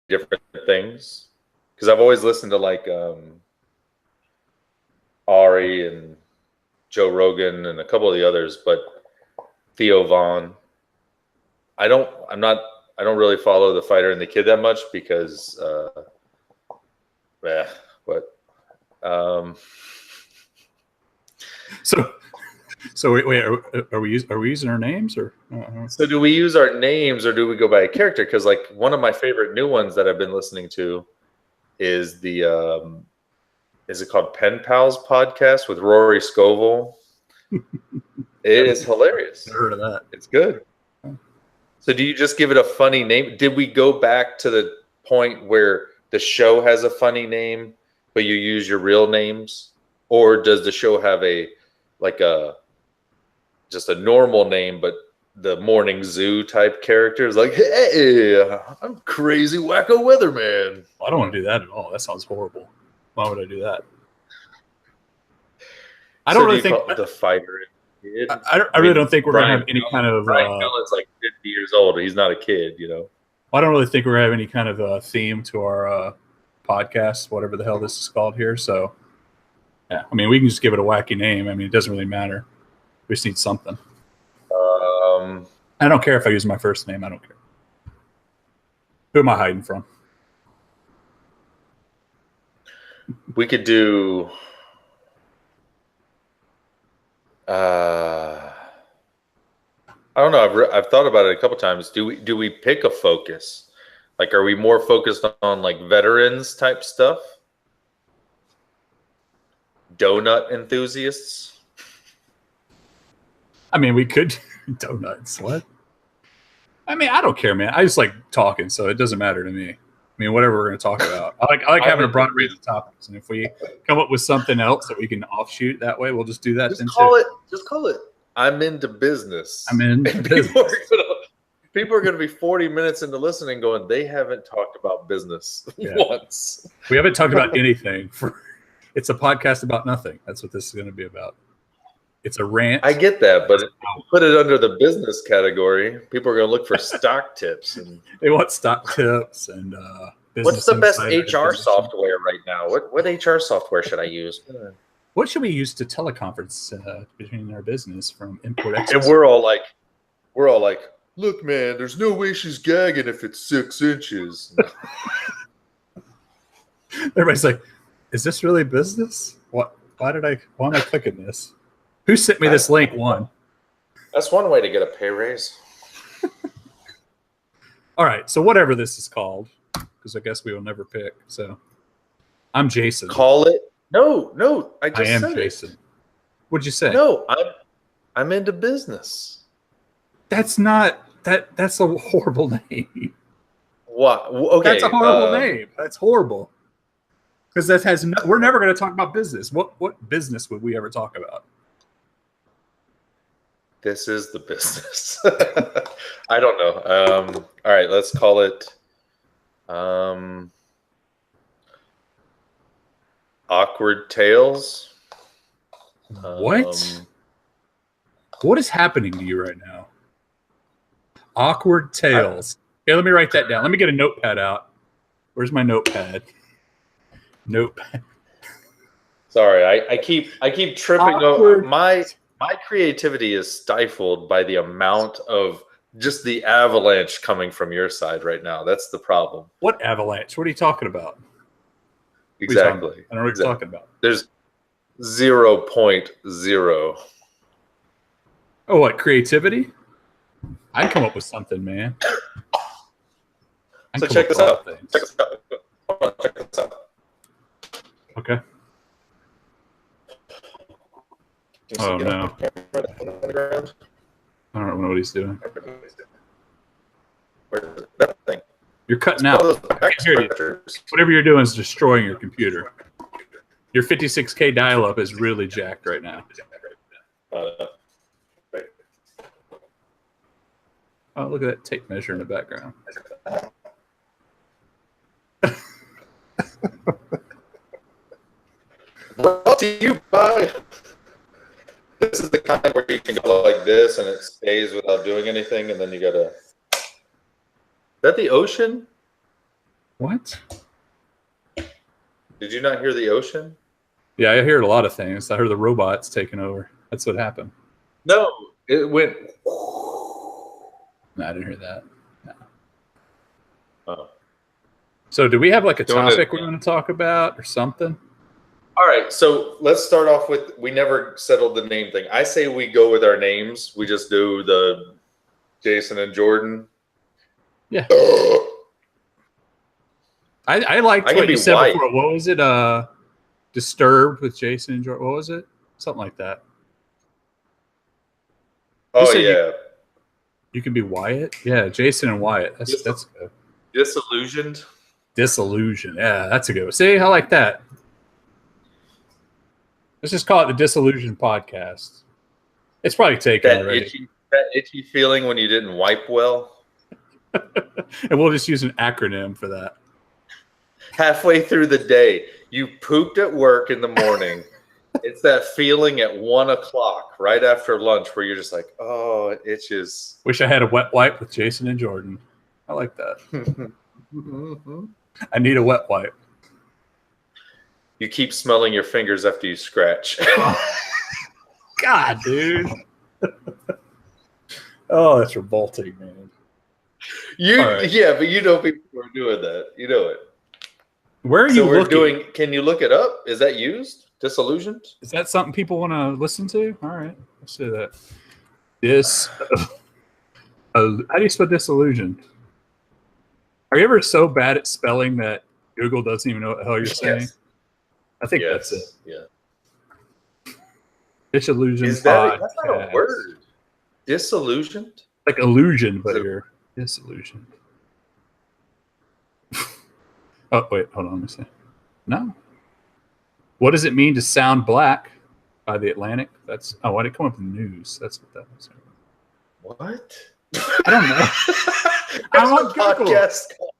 different things. Because I've always listened to like Ari and Joe Rogan and a couple of the others, but Theo Vaughn. I don't really follow the Fighter and the Kid that much because So wait, are we using our names or? So do we use our names or do we go by a character? Because like one of my favorite new ones that I've been listening to is the is it called Pen Pals podcast with Rory Scovel? It is hilarious. I heard of that. It's good. So do you just give it a funny name? Did we go back to the point where the show has a funny name, but you use your real names? Or does the show have just a normal name, but the morning zoo type characters like, hey, I'm crazy wacko weatherman? I don't want to do that at all. That sounds horrible. Why would I do that? I don't really think the Fighter. I really don't think we're going to have any kind of. Brian Cullen's like 50 years old. He's not a kid, you know. I don't really think we're going to have any kind of theme to our podcast, whatever the hell this is called here. So, yeah, I mean, we can just give it a wacky name. I mean, it doesn't really matter. We just need something. I don't care if I use my first name. I don't care. Who am I hiding from? We could do. I don't know. I've thought about it a couple times. Do we pick a focus? Like, are we more focused on like veterans type stuff? Donut enthusiasts? I mean, we could donuts. What? I mean, I don't care, man. I just like talking, so it doesn't matter to me. I mean, whatever we're going to talk about. I like having a broad range of topics, and if we come up with something else that we can offshoot that way, we'll just do that. Just call it. I'm into business. I'm in. People are going to be 40 minutes into listening, going, they haven't talked about business once. We haven't talked about anything. It's a podcast about nothing. That's what this is going to be about. It's a rant. I get that, but if you put it under the business category, people are going to look for stock tips. And they want stock tips and what's the best HR software right now? What HR software should I use? What should we use to teleconference between our business from import-export? And we're all like, look, man, there's no way she's gagging if it's 6 inches. Everybody's like, is this really business? Why am I clicking this? Who sent me this link? One. That's one way to get a pay raise. All right, so whatever this is called, because I guess we will never pick. So I'm Jason. Call it. No, I am Jason. What'd you say? No, I'm into business. That's not that. That's a horrible name. What? Okay, that's a horrible name. That's horrible. Because that has we're never going to talk about business. What business would we ever talk about? This is the business. I don't know. All right, let's call it Awkward Tales. What? What is happening to you right now? Awkward Tales. Here, let me write that down. Let me get a notepad out. Where's my notepad? Notepad. Sorry, I keep tripping over. My creativity is stifled by the amount of just the avalanche coming from your side right now. That's the problem. What avalanche? What are you talking about? Exactly. I don't know what you're talking about. There's 0.0. Oh, what? Creativity? I'd come up with something, man. So check this out. Check this out. Okay. Oh, no. I don't know what he's doing. Where's that thing? You're cutting out. I can't hear you. Whatever you're doing is destroying your computer. Your 56K dial-up is really jacked right now. Oh, look at that tape measure in the background. Brought to you by... This is the kind where you can go like this and it stays without doing anything, and then you gotta... Is that the ocean? What? Did you not hear the ocean? Yeah, I heard a lot of things. I heard the robots taking over. That's what happened. No, it went. No, I didn't hear that. No. Oh. So, do we have like a Doing topic it. we want to talk about or something? All right, so let's start off with, we never settled the name thing. I say we go with our names. We just do the Jason and Jordan. Yeah. I liked I can what be you said white. before. What was it? Disturbed with Jason and Jordan. What was it? Something like that. Oh, said yeah. You can be Wyatt. Yeah, Jason and Wyatt. That's good. Disillusioned. Disillusion. Yeah, that's a good one. See, I like that. Let's just call it the Disillusion Podcast. It's probably taken already. That itchy feeling when you didn't wipe well. And we'll just use an acronym for that. Halfway through the day, you pooped at work in the morning. It's that feeling at 1 o'clock, right after lunch, where you're just like, oh, it itches. Wish I had a wet wipe with Jason and Jordan. I like that. I need a wet wipe. You keep smelling your fingers after you scratch. God, dude. Oh, that's revolting, man. Right. Yeah, but you know people are doing that. You know it. Where are you looking? Can you look it up? Is that used? Disillusioned? Is that something people want to listen to? All right, let's do that. How do you spell disillusioned? Are you ever so bad at spelling that Google doesn't even know what the hell you're saying? Yes. I think that's it. Yeah. Disillusioned. That's not a word. Disillusioned? Like illusion, but you're disillusioned. Oh, wait, hold on. Let me see. No. What does it mean to sound black by The Atlantic? Why did it come up in the news? That's what that was. What? I don't know. I'm on podcast called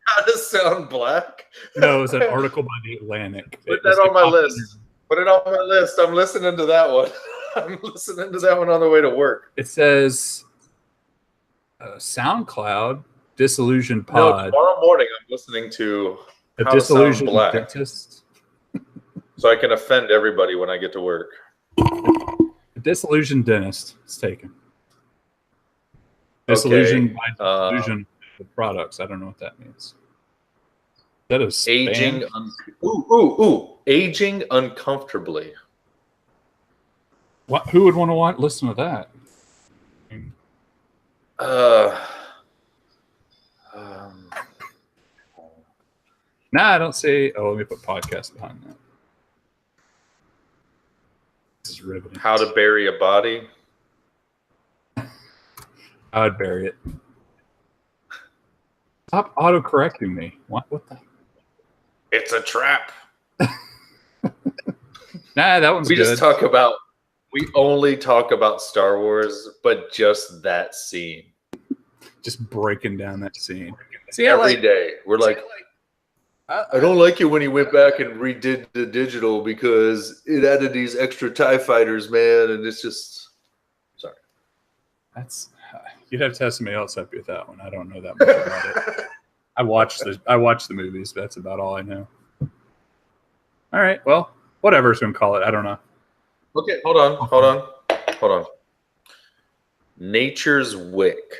How to Sound Black. No, it was an article by The Atlantic. Put that on my list. Put it on my list. I'm listening to that one. I'm listening to that one on the way to work. It says SoundCloud Disillusioned Pod. No, tomorrow morning I'm listening to A How to Sound Disillusioned Black. Dentist. So I can offend everybody when I get to work. A Disillusioned Dentist. It's taken. Disillusioned by disillusion of products. I don't know what that means. That is aging. Aging uncomfortably. What? Who would want to listen to that? Nah, I don't say. Oh, let me put podcast behind that. This is riveting. How to bury a body. I would bury it. Stop auto-correcting me. What the? It's a trap. Nah, that one's good. We only talk about Star Wars, but just that scene. Just breaking down that scene. See, every day. We're like, I don't like it when he went back and redid the digital because it added these extra TIE fighters, man, and it's just... Sorry. That's... You'd have to have somebody else help you with that one. I don't know that much about it. I watched the movies, but that's about all I know. All right, well, whatever's going to call it. I don't know. Okay, hold on. Nature's Wick.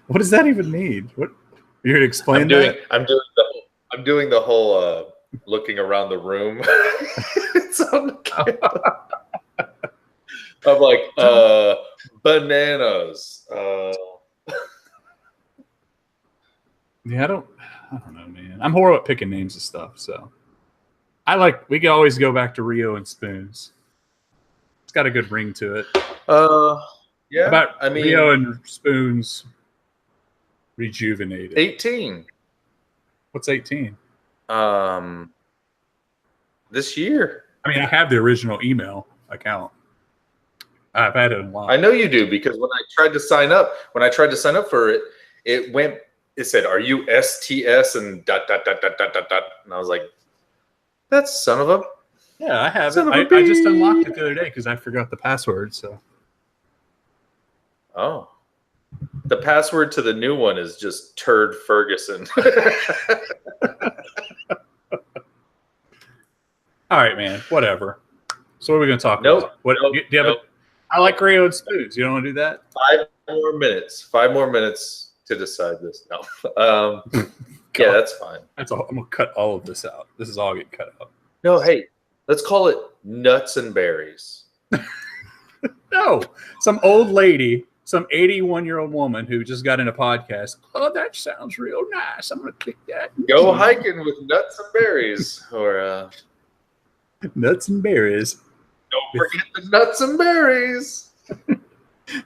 What does that even mean? What you're going to explain that? I'm doing the whole looking around the room. It's on the camera. I'm like, bananas. Yeah, I don't know, man. I'm horrible at picking names of stuff, so we can always go back to Rio and Spoons. It's got a good ring to it. Yeah. About Rio and Spoons rejuvenated. 18. What's 18? This year. I mean, I have the original email account. I've had it a while. I know you do because when I tried to sign up for it, it said, "Are you STS?" and ... and I was like, "That's son of a." Yeah, I have it. I just unlocked it the other day because I forgot the password. So. Oh. The password to the new one is just Turd Ferguson. All right, man. Whatever. So what are we going to talk Nope. about? What? Nope, Do you have nope. I like Crayola spoons. You don't want to do that? 5 more minutes. 5 more minutes to decide this. No. Yeah, that's fine. That's all. I'm going to cut all of this out. This is all getting cut out. No, hey, let's call it Nuts and Berries. No, some old lady, some 81-year-old woman who just got in a podcast. Oh, that sounds real nice. I'm going to click that. Go hiking with Nuts and Berries. Or Nuts and berries. don't forget the Nuts and Berries.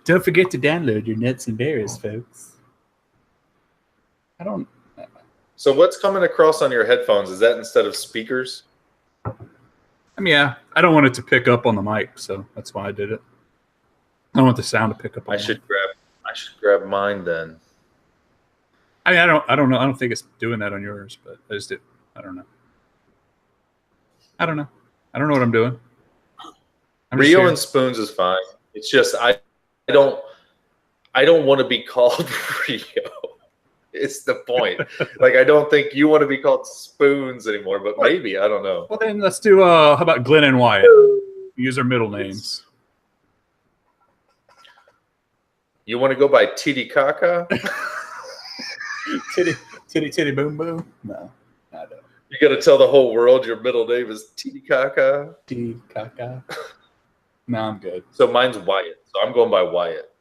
Don't forget to download your Nuts and Berries, folks. I don't. So what's coming across on your headphones? Is that instead of speakers? I mean, yeah, I don't want it to pick up on the mic, so that's why I did it. I don't want the sound to pick up on I should grab mine then. I mean, I don't know. I don't think it's doing that on yours, but I just did. I don't know. I don't know what I'm doing. Rio and Spoons is fine. It's just I don't want to be called Rio. It's the point. Like, I don't think you want to be called Spoons anymore, but maybe, I don't know. Well, then let's do, how about Glenn and Wyatt? Use our middle names. You want to go by Titicaca? Titty, boom, boom? No, I don't. You got to tell the whole world your middle name is Titicaca? Titicaca. No, I'm good. So mine's Wyatt. So I'm going by Wyatt.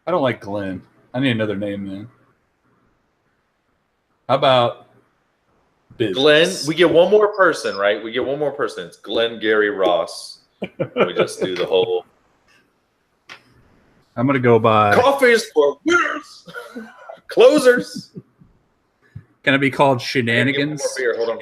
I don't like Glenn. I need another name, then. How about Business? Glenn? We get one more person, right? We get one more person. It's Glenn Gary Ross. We just do the whole. I'm gonna go by Coffees for winners, closers. Can it be called Shenanigans? Beer. Hold on.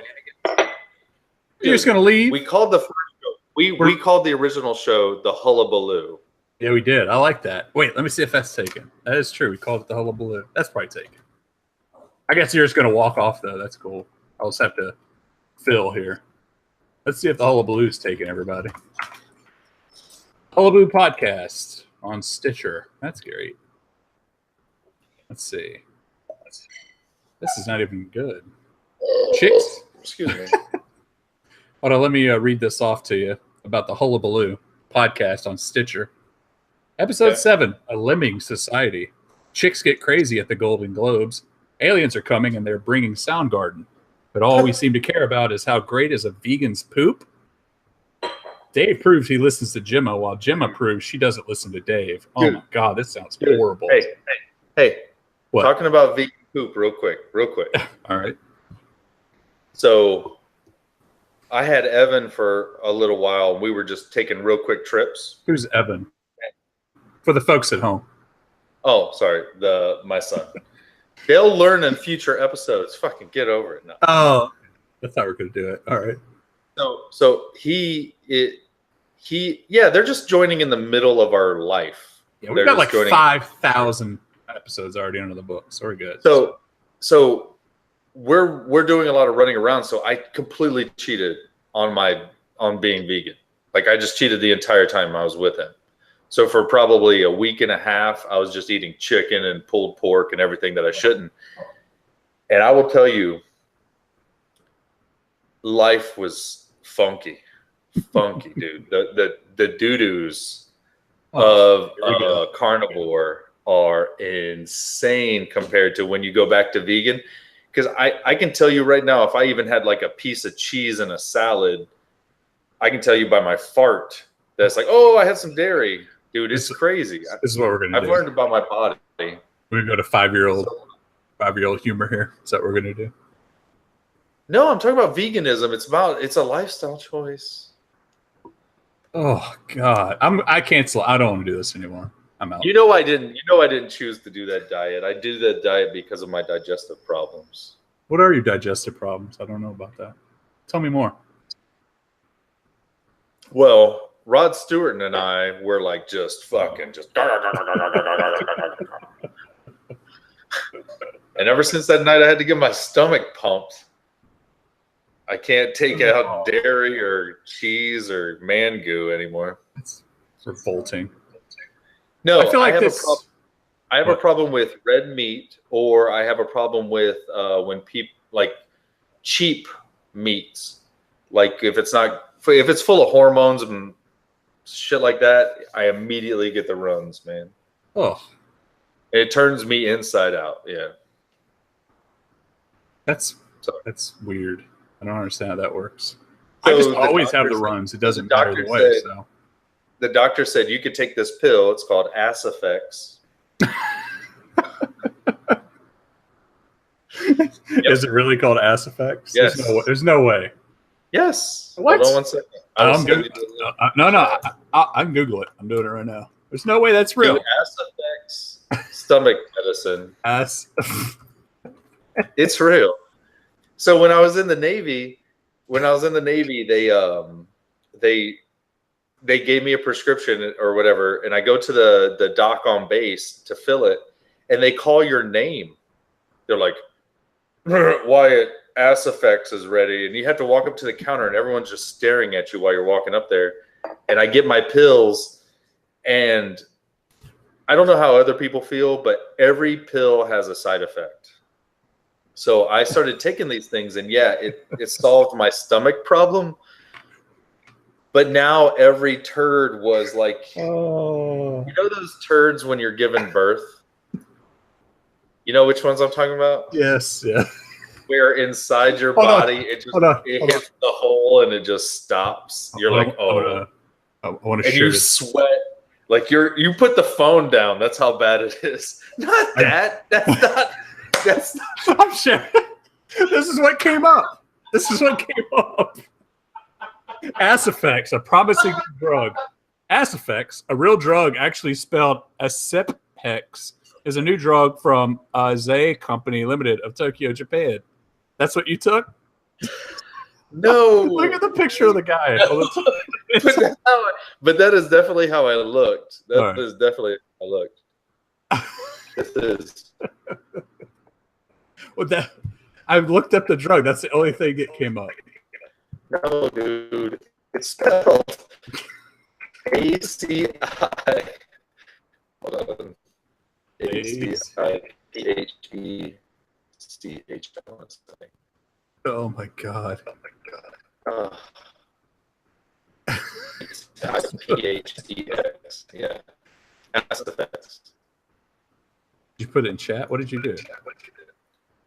You're just gonna leave? We called the first show. We called the original show the Hullabaloo. Yeah, we did. I like that. Wait, let me see if that's taken. That is true. We called it the Hullabaloo. That's probably taken. I guess you're just going to walk off, though. That's cool. I'll just have to fill here. Let's see if the Hullabaloo's taken, everybody. Hullabaloo Podcast on Stitcher. That's great. Let's see. This is not even good. Chicks? Excuse me. Hold on, let me read this off to you about the Hullabaloo Podcast on Stitcher. Episode 7, A Lemming Society. Chicks get crazy at the Golden Globes. Aliens are coming and they're bringing Soundgarden. But all we seem to care about is how great is a vegan's poop. Dave proves he listens to Gemma, while Gemma proves she doesn't listen to Dave. Oh, my God, this sounds horrible. Hey. What? Talking about vegan poop real quick. All right. So I had Evan for a little while. We were just taking real quick trips. Who's Evan? For the folks at home. Oh, sorry. My son. They'll learn in future episodes. Fucking get over it now. Oh, that's how we're going to do it. All right. So they're just joining in the middle of our life. Yeah, we've got like 5,000 episodes already under the book, so we're good. So we're doing a lot of running around. So I completely cheated on being vegan. Like, I just cheated the entire time I was with him. So for probably a week and a half, I was just eating chicken and pulled pork and everything that I shouldn't. And I will tell you, life was funky, dude. The doo-doos of a carnivore are insane compared to when you go back to vegan. Because I can tell you right now, if I even had like a piece of cheese and a salad, I can tell you by my fart that's like, oh, I had some dairy. Dude, it's crazy. This is what we're gonna do. I've learned about my body. We're gonna go to five-year-old humor here. Is that what we're gonna do? No, I'm talking about veganism. It's a lifestyle choice. Oh God, I cancel. I don't want to do this anymore. I'm out. I didn't choose to do that diet. I did that diet because of my digestive problems. What are your digestive problems? I don't know about that. Tell me more. Well, Rod Stewart and I were like just fucking just. And ever since that night, I had to get my stomach pumped. I can't take out dairy or cheese or man goo anymore. It's revolting. No, I feel like I have a problem with red meat, or I have a problem with when people like cheap meats. Like if it's full of hormones and shit like that, I immediately get the runs, man. Oh, It turns me inside out. Yeah. that's weird. I don't understand how that works. So I just the always have doctor the said- runs. It doesn't the matter doctor the way. said- So The doctor said you could take this pill. It's called Asifex. is it really called Asifex? Yes. There's no way. Yes. What? Hold on one second. I'm good. No. I can Google it. I'm doing it right now. There's no way that's real. Asifex stomach medicine. It's real. So when I was in the Navy, they gave me a prescription or whatever, and I go to the doc on base to fill it, and they call your name. They're like, Wyatt, Asifex is ready, and you have to walk up to the counter, and everyone's just staring at you while you're walking up there. And I get my pills, and I don't know how other people feel, but every pill has a side effect. So I started taking these things, and yeah, it solved my stomach problem. But now every turd was like, you know those turds when you're giving birth? You know which ones I'm talking about? Yes, yeah. Where inside your Hold on, body, it hits the hole and it just stops. You're like, oh. I want to And share you this. sweat. Like you put the phone down. That's how bad it is. Not that. That's not. I'm sure. This is what came up. Asifex, a promising drug. Asifex, a real drug, actually spelled Asipex, is a new drug from Zay Company Limited of Tokyo, Japan. That's what you took? No. Look at the picture of the guy. But that is definitely how I looked. That is definitely how I looked. This is. Well, I've looked up the drug. That's the only thing that came up. No, dude. It's spelled ACI. Hold on. ACIPHECH. Oh my god. PHEX. Yeah. Asifex. Did you put it in chat? What did you do?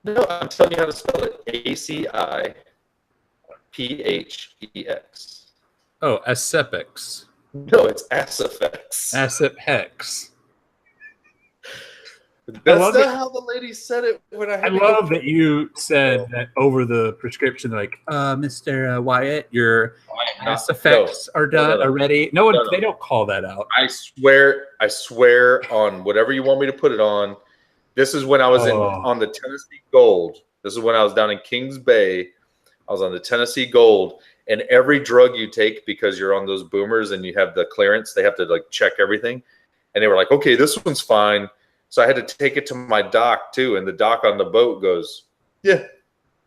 No, I'm telling you how to spell it. ACIPHEX. Oh, Asipex. No, it's Asifex. Asipex. That's not how the lady said it when I had I love that you said that over the prescription, like, Mr. Wyatt, your Asifex are done already. No one, they don't call that out. I swear on whatever you want me to put it on. This is when I was on the Tennessee Gold. This is when I was down in Kings Bay. I was on the Tennessee Gold, and every drug you take, because you're on those boomers and you have the clearance, they have to like check everything. And they were like, okay, this one's fine. So I had to take it to my doc too, and the doc on the boat goes, "Yeah,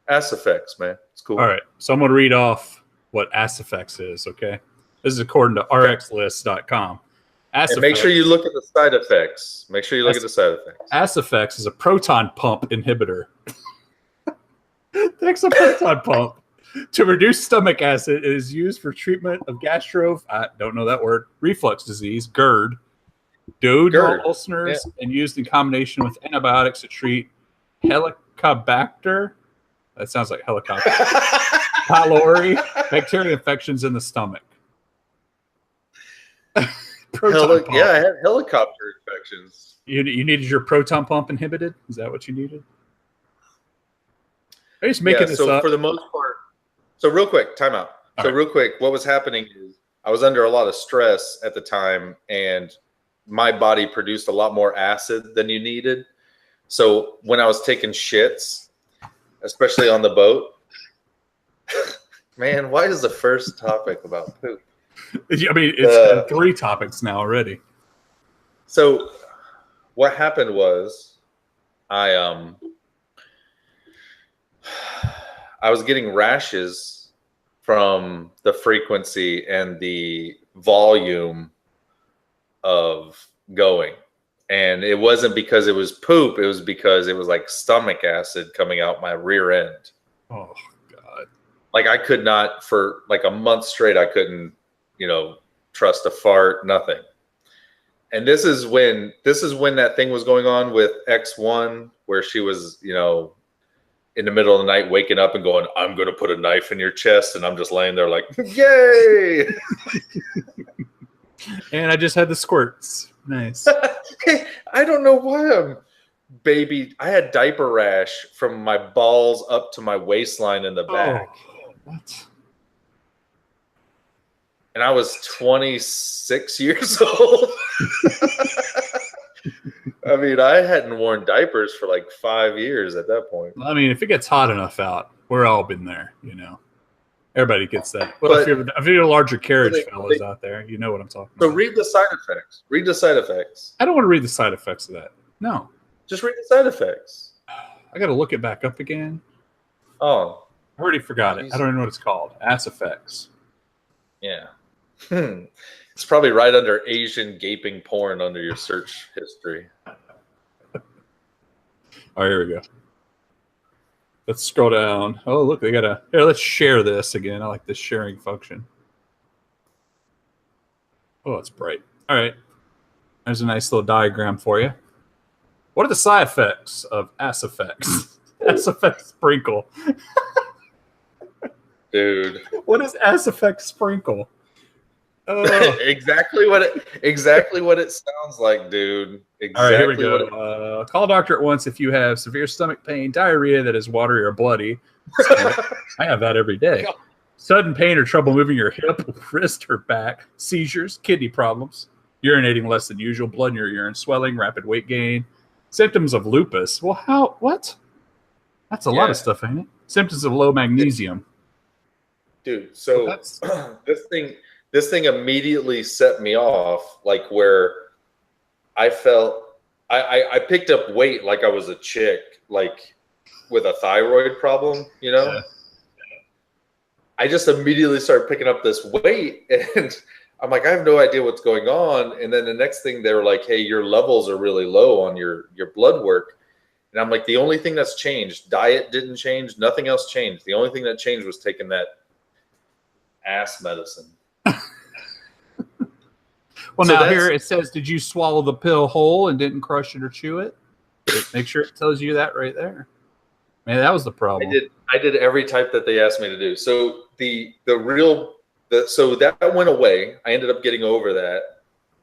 Asifex, man, it's cool." All right, so I'm going to read off what Asifex is. Okay, this is according to RxList.com. And make sure you look at the side effects. Asifex is a proton pump inhibitor. Takes a proton pump to reduce stomach acid. It is used for treatment of I don't know that word, reflux disease, GERD. Duodenal ulcers, and used in combination with antibiotics to treat Helicobacter. That sounds like helicopter. Pylori, bacteria infections in the stomach. Yeah, I had helicopter infections. You needed your proton pump inhibited? Is that what you needed? Are you just making this up? For the most part. So real quick, time out. Real quick, what was happening is I was under a lot of stress at the time, and my body produced a lot more acid than you needed. So when I was taking shits, especially on the boat, man, why is the first topic about poop? I mean, it's 3 topics now already. So what happened was I was getting rashes from the frequency and the volume of going. And it wasn't because it was poop. It was because it was like stomach acid coming out my rear end. Oh God. Like I could not, for like a month straight, I couldn't, trust a fart, nothing. And this is when that thing was going on with X1, where she was, in the middle of the night waking up and going, I'm going to put a knife in your chest. And I'm just laying there like, yay. And I just had the squirts. Nice. I don't know why I had diaper rash from my balls up to my waistline in the back. Oh, what? And I was 26 years old. I mean, I hadn't worn diapers for like 5 years at that point. I mean, if it gets hot enough out, we're all been there, Everybody gets that. Well, if you're a larger carriage fellas out there, you know what I'm talking about. So read the side effects. Read the side effects. I don't want to read the side effects of that. No. Just read the side effects. I got to look it back up again. Oh. I already forgot it. I don't even know what it's called. Ass effects. Yeah. It's probably right under Asian gaping porn under your search history. All right, here we go. Let's scroll down. Oh, look, they got here, let's share this again. I like this sharing function. Oh, it's bright. All right. There's a nice little diagram for you. What are the side effects of Ass Effects? Ass Effects Sprinkle. Dude. What is Ass Effects Sprinkle? Exactly what it sounds like, dude. Exactly. All right, here we go. Call a doctor at once if you have severe stomach pain, diarrhea that is watery or bloody. I have that every day. Sudden pain or trouble moving your hip, wrist, or back. Seizures, kidney problems, urinating less than usual, blood in your urine, swelling, rapid weight gain. Symptoms of lupus. Well, what? That's a lot of stuff, ain't it? Symptoms of low magnesium. Dude, so this thing immediately set me off, like where I felt I picked up weight like I was a chick, like with a thyroid problem, Yeah. I just immediately started picking up this weight, and I'm like, I have no idea what's going on. And then the next thing they were like, hey, your levels are really low on your blood work. And I'm like, the only thing that's changed, diet didn't change, nothing else changed. The only thing that changed was taking that ass medicine. Well, so now here it says, did you swallow the pill whole and didn't crush it or chew it? Make sure it tells you that right there. Man, that was the problem. I did every type that they asked me to do. So so that went away. I ended up getting over that,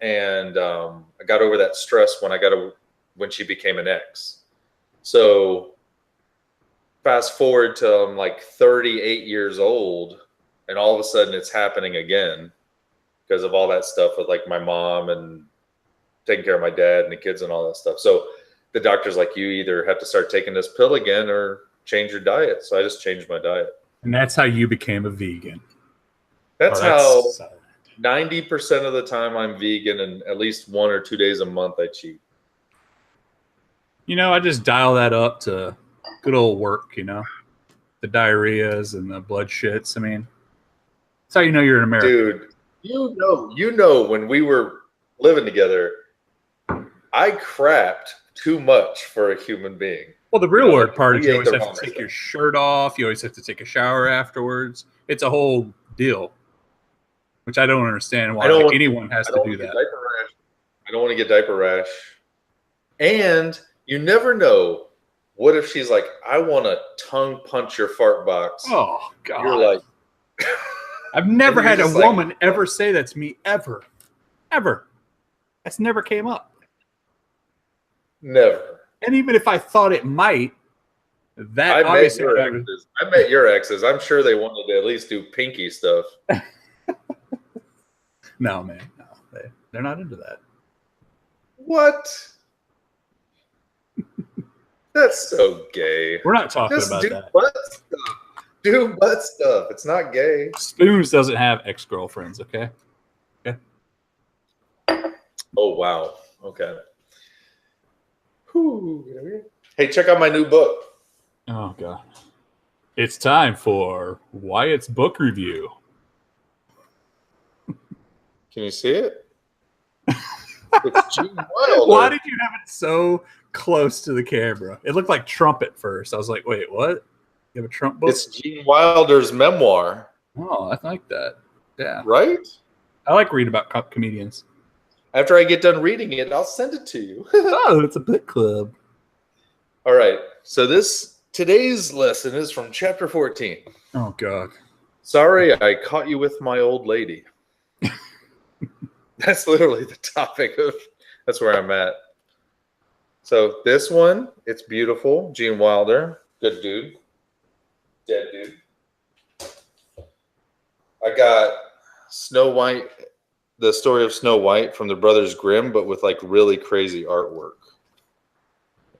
and I got over that stress when she became an ex. So fast forward to I'm like 38 years old, and all of a sudden it's happening again because of all that stuff with like my mom and taking care of my dad and the kids and all that stuff. So the doctor's like, you either have to start taking this pill again or change your diet. So I just changed my diet. And that's how you became a vegan. That's how 90% of the time I'm vegan, and at least 1 or 2 days a month I cheat. I just dial that up to good old work, the diarrheas and the blood shits. I mean, that's how you know you're in America. Dude, you know when we were living together, I crapped too much for a human being. Well, the real work part is you always have to take your shirt off. You always have to take a shower afterwards. It's a whole deal, which I don't understand why anyone has to do that. I don't want to get diaper rash. And you never know. What if she's like, I want to tongue punch your fart box? Oh, God. You're like... I've never had a woman ever say that to me, ever. Ever. That's never came up. Never. And even if I thought it might, that I met your exes. I'm sure they wanted to at least do pinky stuff. No, man. No, they're not into that. What? That's so gay. We're not talking about that. Do butt stuff. It's not gay. Spoons doesn't have ex-girlfriends, okay? Okay. Oh, wow. Okay. Whew. Hey, check out my new book. Oh, God. It's time for Wyatt's book review. Can you see it? It's Gene Wilder. Why did you have it so close to the camera? It looked like Trump at first. I was like, wait, what? You have a Trump book? It's Gene Wilder's memoir. Oh, I like that. Yeah. Right? I like reading about comedians. After I get done reading it, I'll send it to you. Oh, it's a book club. All right. So today's lesson is from chapter 14. Oh, God. Sorry, I caught you with my old lady. That's literally the topic of, that's where I'm at. So this one, it's beautiful. Gene Wilder, good dude. Dead dude. I got Snow White, the story of Snow White from the Brothers Grimm, but with like really crazy artwork.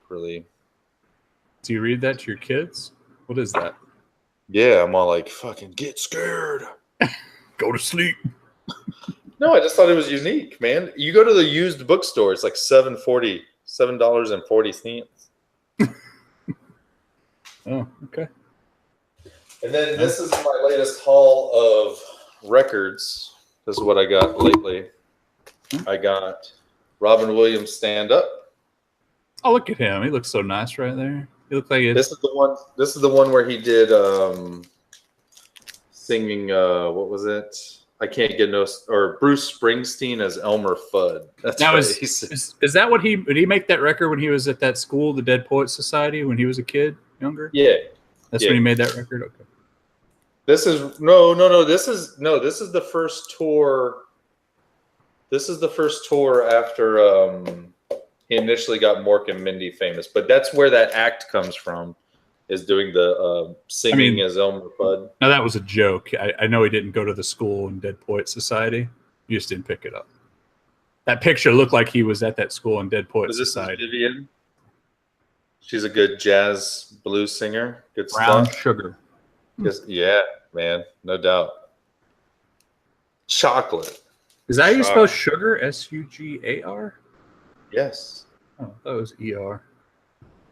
Really. Do you read that to your kids? What is that? Yeah, I'm all like, fucking get scared. Go to sleep. No, I just thought it was unique, man. You go to the used bookstore, it's like $7.40. Oh, okay. And then this is my latest haul of records. This is what I got lately. I got Robin Williams Stand Up. Oh, look at him. He looks so nice right there. He looks like This is the one where he did singing what was it? I can't get no, or Bruce Springsteen as Elmer Fudd. That's now right. is that what did he make that record when he was at that school, the Dead Poets Society, when he was a kid, younger? Yeah. That's when he made that record? Okay. This is no. This is the first tour. This is the first tour after he initially got Mork and Mindy famous. But that's where that act comes from, is doing the singing as Elmer Fudd. Now that was a joke. I know he didn't go to the school in Dead Poets Society. You just didn't pick it up. That picture looked like he was at that school in Dead Poets Society. Vivian. She's a good jazz blues singer. Good Brown stuff. Sugar. Yeah, man, no doubt. Chocolate. Is that how you spell sugar? Sugar? Yes. Oh, that was ER.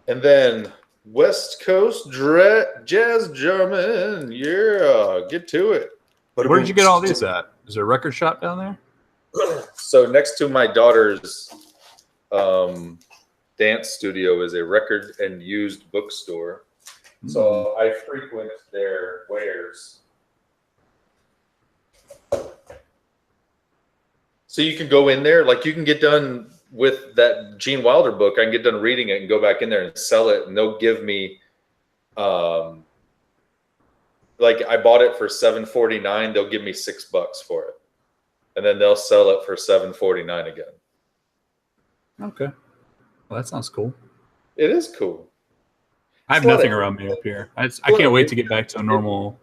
And then West Coast Jazz German. Yeah, get to it. Where did you get all these at? Is there a record shop down there? So next to my daughter's dance studio is a record and used bookstore. So I frequent their wares. So you can go in there, like you can get done with that Gene Wilder book. I can get done reading it and go back in there and sell it. And they'll give me, like I bought it for $7.49. They'll give me $6 for it. And then they'll sell it for $7.49 again. Okay. Well, that sounds cool. It is cool. I have nothing around me up here. I can't wait to get back to a normal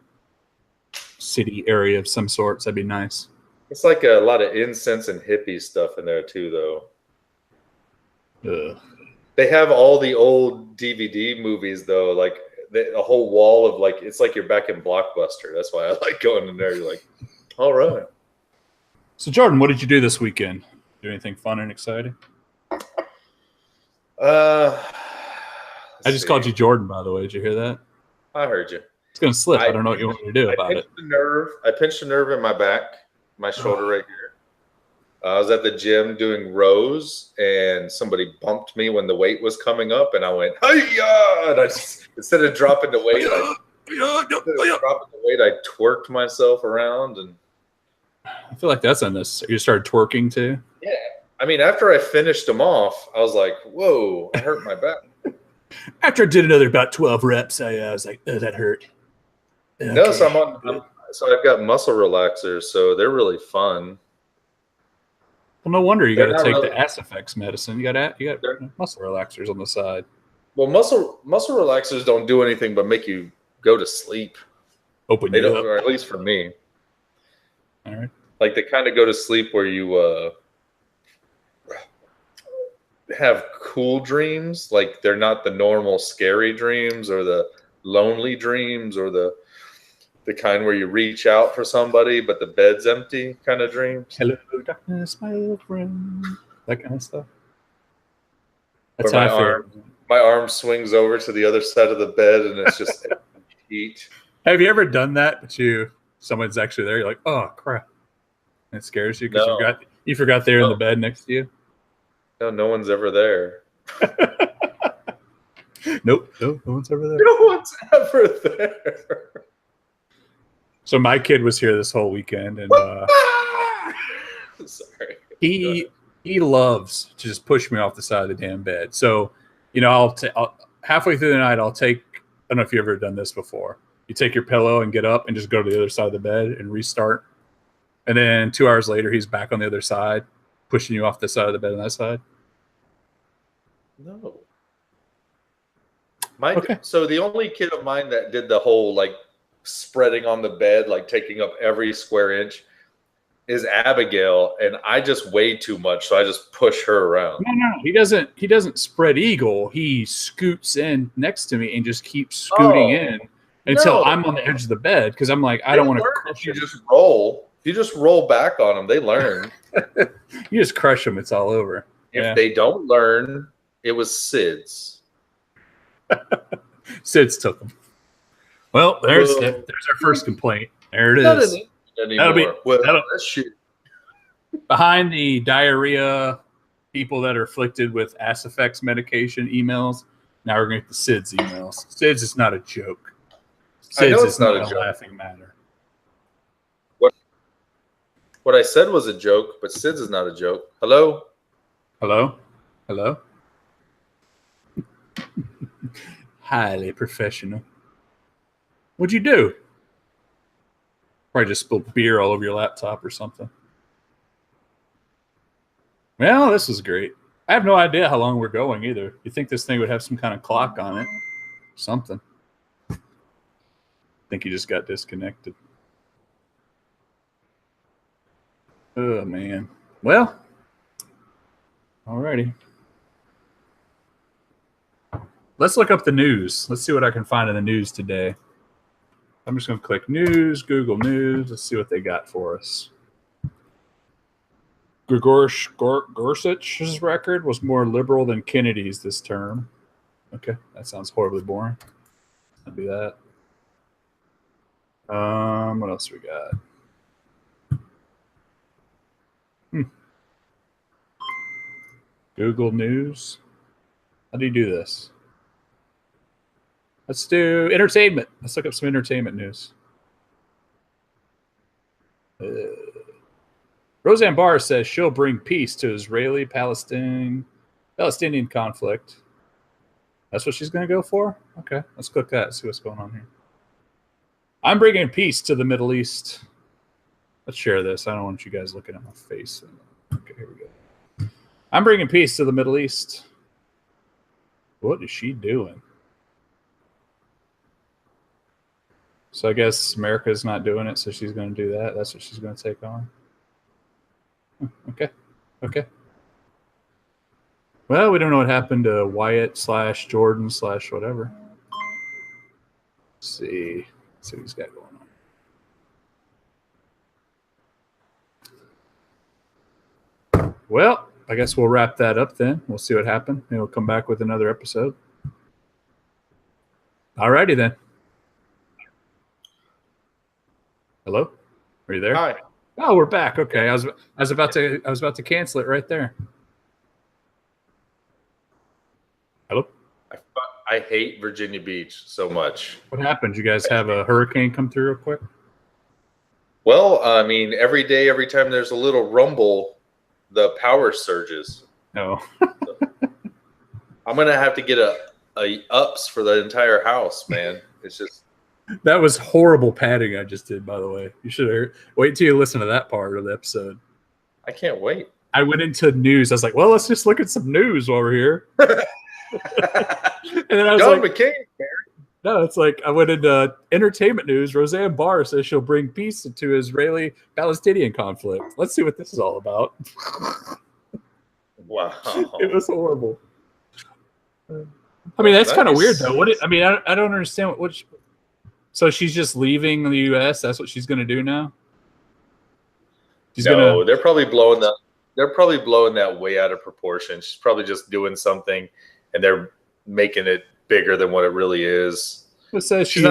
city area of some sorts. That'd be nice. It's like a lot of incense and hippie stuff in there too, though. Ugh. They have all the old DVD movies, though. Like a whole wall of like, it's like you're back in Blockbuster. That's why I like going in there. You're like, all right. So, Jordan, what did you do this weekend? Do anything fun and exciting? I just called you Jordan, by the way. Did you hear that? I heard you. It's going to slip. I don't know what you want me to do about it. I pinched a nerve in my back, my shoulder right here. I was at the gym doing rows, and somebody bumped me when the weight was coming up, and I went, "Hi-ya!" And I just, instead of dropping the weight, I twerked myself around, and I feel like that's unnecessary. You started twerking too? Yeah. I mean, after I finished them off, I was like, "Whoa, I hurt my back." After I did another about 12 reps, I was like, "Oh, that hurt." Okay. No, so I've got muscle relaxers, so they're really fun. Well, no wonder you got to take the Asifex medicine. You got muscle relaxers on the side. Well, muscle relaxers don't do anything but make you go to sleep. Open you up, or at least for me. All right. Like they kind of go to sleep where you have cool dreams. Like they're not the normal scary dreams or the lonely dreams or the kind where you reach out for somebody but the bed's empty kind of dreams. Hello, darkness, my old friend. That kind of stuff. That's where how I feel. My arm swings over to the other side of the bed and it's just heat. Have you ever done that? But someone's actually there. You're like, oh crap! And it scares you because you forgot they're in the bed next to you. No one's ever there. Nope, no one's ever there. No one's ever there. So my kid was here this whole weekend, and Sorry. he loves to just push me off the side of the damn bed. So, I'll halfway through the night, I'll take. I don't know if you've ever done this before. You take your pillow and get up and just go to the other side of the bed and restart. And then 2 hours later, he's back on the other side, pushing you off the side of the bed on that side. No. Okay. So the only kid of mine that did the whole like spreading on the bed, like taking up every square inch, is Abigail, and I just weigh too much, so I just push her around. No. He doesn't spread eagle. He scoots in next to me and just keeps scooting in until I'm on the edge of the bed because I'm like, I don't want to crush you. Just roll. You just roll back on them. They learn. You just crush them. It's all over. If they don't learn, it was Sid's. Sid's took them. Well, there's our first complaint. There it is. That'll be that's shit. Behind the diarrhea, people that are afflicted with Ass-Effects medication emails. Now we're going to get the Sid's emails. Sid's is not a joke. Sid's is not a laughing matter. What I said was a joke, but Sid's is not a joke. Hello? Highly professional. What'd you do? Probably just spilled beer all over your laptop or something. Well, this was great. I have no idea how long we're going either. You think this thing would have some kind of clock on it? Something. I think you just got disconnected. Oh, man. Well, alrighty. Let's look up the news. Let's see what I can find in the news today. I'm just going to click news, Google News. Let's see what they got for us. Gorsuch's record was more liberal than Kennedy's this term. Okay, that sounds horribly boring. That'd be that. What else we got? Google News. How do you do this? Let's do entertainment. Let's look up some entertainment news. Roseanne Barr says she'll bring peace to Israeli-Palestinian conflict. That's what she's going to go for? Okay, let's click that. See what's going on here. I'm bringing peace to the Middle East. Let's share this. I don't want you guys looking at my face. Okay, here we go. I'm bringing peace to the Middle East. What is she doing? So I guess America's not doing it, so she's going to do that. That's what she's going to take on. Okay. Well, we don't know what happened to Wyatt / Jordan / whatever. Let's see what he's got going on. Well, I guess we'll wrap that up then. We'll see what happened. Maybe we'll come back with another episode. Alrighty then. Hello? Are you there? Hi. Oh, we're back. Okay. I was about to cancel it right there. Hello? I hate Virginia Beach so much. What happened? You guys have a hurricane come through real quick? Well, I mean, every day, every time there's a little rumble, the power surges. No. I'm gonna have to get a ups for the entire house, man. It's just that was horrible padding I just did, by the way. You should have wait till you listen to that part of the episode. I can't wait. I went into news. I was like, well, let's just look at some news while we're here. And then I was John like, McCain, no, it's like I went into entertainment news. Roseanne Barr says she'll bring peace to Israeli-Palestinian conflict. Let's see what this is all about. Wow. It was horrible. I mean, that's kind of weird, though. I don't understand so she's just leaving the U.S. That's what she's going to do now. They're probably blowing that. They're probably blowing that way out of proportion. She's probably just doing something, and they're making it bigger than what it really is. It says she's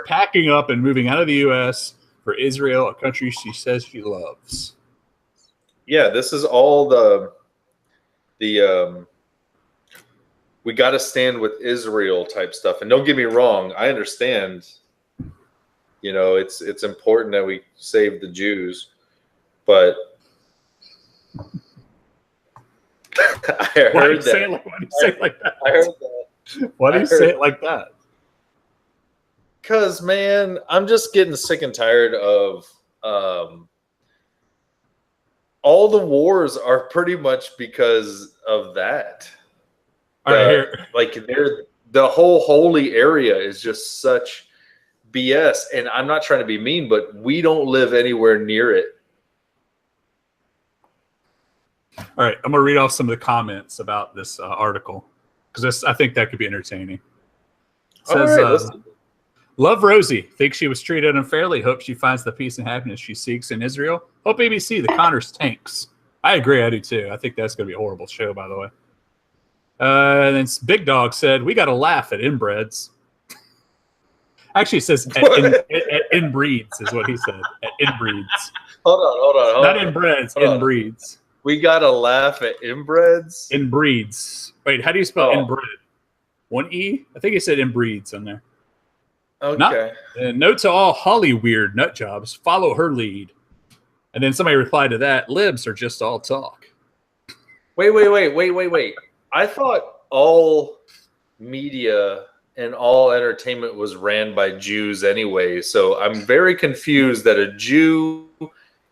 packing up and moving out of the U.S. for Israel, a country she says she loves. Yeah, this is all the the we got to stand with Israel type stuff. And don't get me wrong, I understand. You know, it's important that we save the Jews, but I heard that. Why do you say it like that? I heard that. Why do you say it like that? Because, man, I'm just getting sick and tired of all the wars are pretty much because of that. All right, here. Like the whole holy area is just such BS. And I'm not trying to be mean, but we don't live anywhere near it. All right, I'm gonna read off some of the comments about this article because I think that could be entertaining. It says, "Love Rosie. Think she was treated unfairly. Hope she finds the peace and happiness she seeks in Israel. Hope ABC the Connors tanks." I agree. I do too. I think that's gonna be a horrible show, by the way. And then Big Dog said, "We got to laugh at inbreds." Actually, it says at inbreeds is what he said. At inbreeds. Hold on. Not inbreds, inbreeds. We gotta laugh at inbreds. Inbreeds. Wait, how do you spell inbred? One E? I think it said inbreeds on there. Okay. Note to all Holly weird nut jobs: follow her lead. And then somebody replied to that: libs are just all talk. Wait. I thought all media and all entertainment was ran by Jews anyway. So I'm very confused that a Jew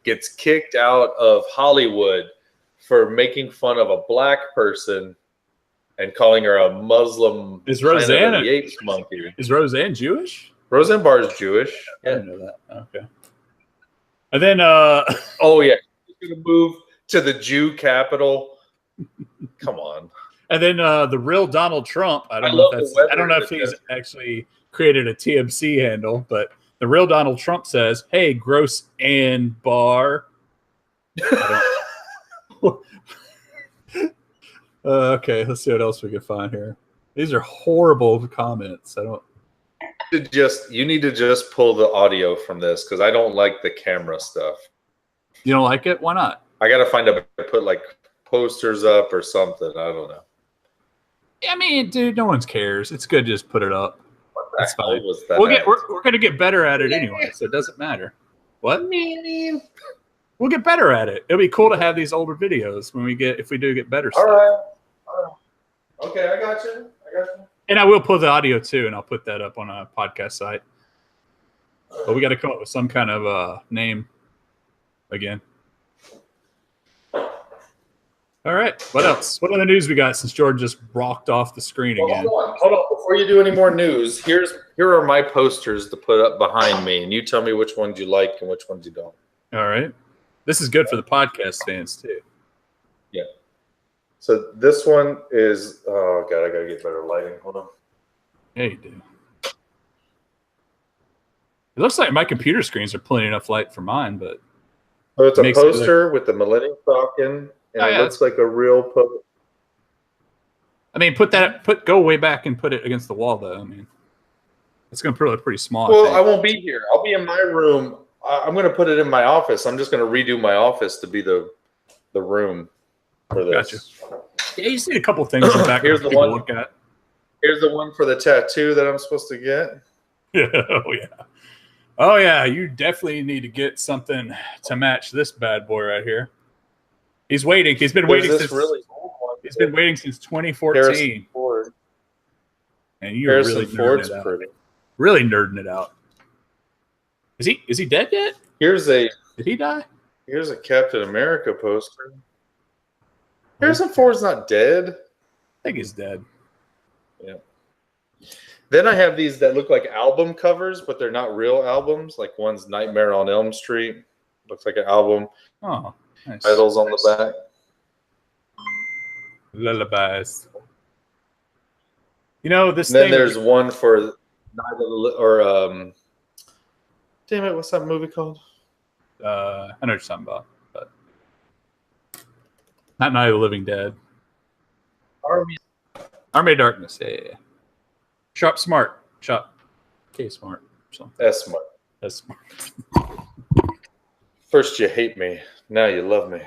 gets kicked out of Hollywood for making fun of a black person and calling her a Muslim. Is Roseanne the Apes monkey? Is Roseanne Jewish? Roseanne Barr is Jewish. I didn't know that. Okay. And then oh yeah, she's gonna move to the Jew capital. Come on. And then the real Donald Trump. I don't know if he's actually created a TMC handle, but the real Donald Trump says, "Hey, gross and bar." Okay, let's see what else we can find here. These are horrible comments. You need to just pull the audio from this because I don't like the camera stuff. You don't like it? Why not? I gotta find a put like posters up or something. I don't know. I mean, dude, no one cares. It's good to just put it up. That's fine. We're gonna get better at it anyway, so it doesn't matter. What? We'll get better at it. It'll be cool to have these older videos if we do get better stuff. All right. Okay, I got you. And I will pull the audio too, and I'll put that up on a podcast site. But we got to come up with some kind of name again. All right. What else? What other news we got since Jordan just rocked off the screen again? Hold on. Before you do any more news, here are my posters to put up behind me, and you tell me which ones you like and which ones you don't. All right. This is good for the podcast fans too. Yeah. So this one is, oh God, I got to get better lighting. Hold on. Yeah, you do. It looks like my computer screens are plenty enough light for mine, but. So it's a poster with the Millennium Falcon, and it looks like a real poster. I mean, go way back and put it against the wall, though. I mean, it's going to look pretty small. Well, I won't be here. I'll be in my room. I'm going to put it in my office. I'm just going to redo my office to be the room for this. Gotcha. Yeah, you see a couple things in the back. Here's the one. Look at. Here's the one for the tattoo that I'm supposed to get. Oh yeah. You definitely need to get something to match this bad boy right here. He's waiting. He's been waiting since really old one. He's been waiting since 2014. And you're really nerding it out. Really nerding it out. Is he dead yet? Did he die? Here's a Captain America poster. Harrison Ford's not dead. I think he's dead. Yeah. Then I have these that look like album covers, but they're not real albums. Like one's Nightmare on Elm Street. Looks like an album. Oh, nice. Titles on the back. Lullabies. You know, this then thing. There's one for Night of the damn it, what's that movie called? I know what you're talking about, but not Night of the Living Dead. Army of Darkness. Yeah. Sharp Smart. Sharp. K Smart. S Smart. S Smart. First you hate me, now you love me.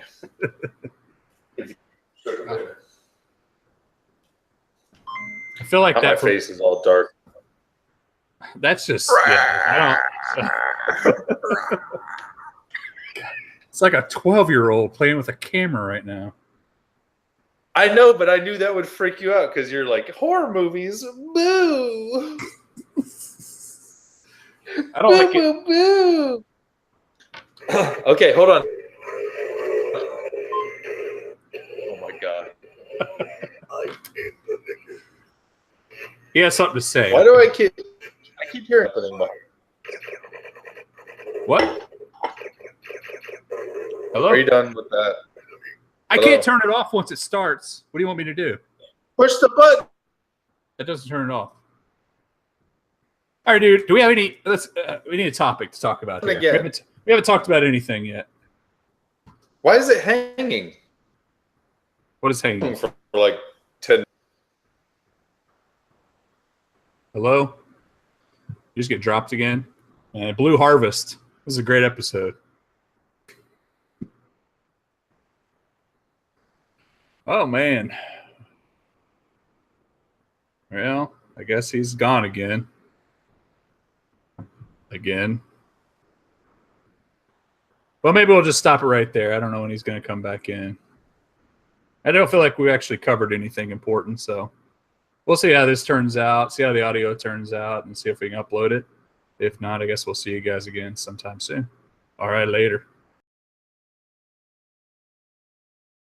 I feel like Now my that face is all dark. that's just yeah. It's like a 12-year-old playing with a camera right now. I know, but I knew that would freak you out because you're like, horror movies, boo. I don't like it. Boo. Okay, hold on. Oh my god. He has something to say. Why do I keep hearing something? What? Hello? Are you done with that? I can't turn it off once it starts. What do you want me to do? Push the button. That doesn't turn it off. All right, dude. Do we have any? We need a topic to talk about here. We haven't talked about anything yet. Why is it hanging? What is hanging? For like 10. Hello? You just get dropped again? And Blue Harvest. This is a great episode. Oh, man. Well, I guess he's gone again. Well, maybe we'll just stop it right there. I don't know when he's going to come back in. I don't feel like we actually covered anything important, so we'll see how this turns out, see how the audio turns out, and see if we can upload it. If not, I guess we'll see you guys again sometime soon. All right, later.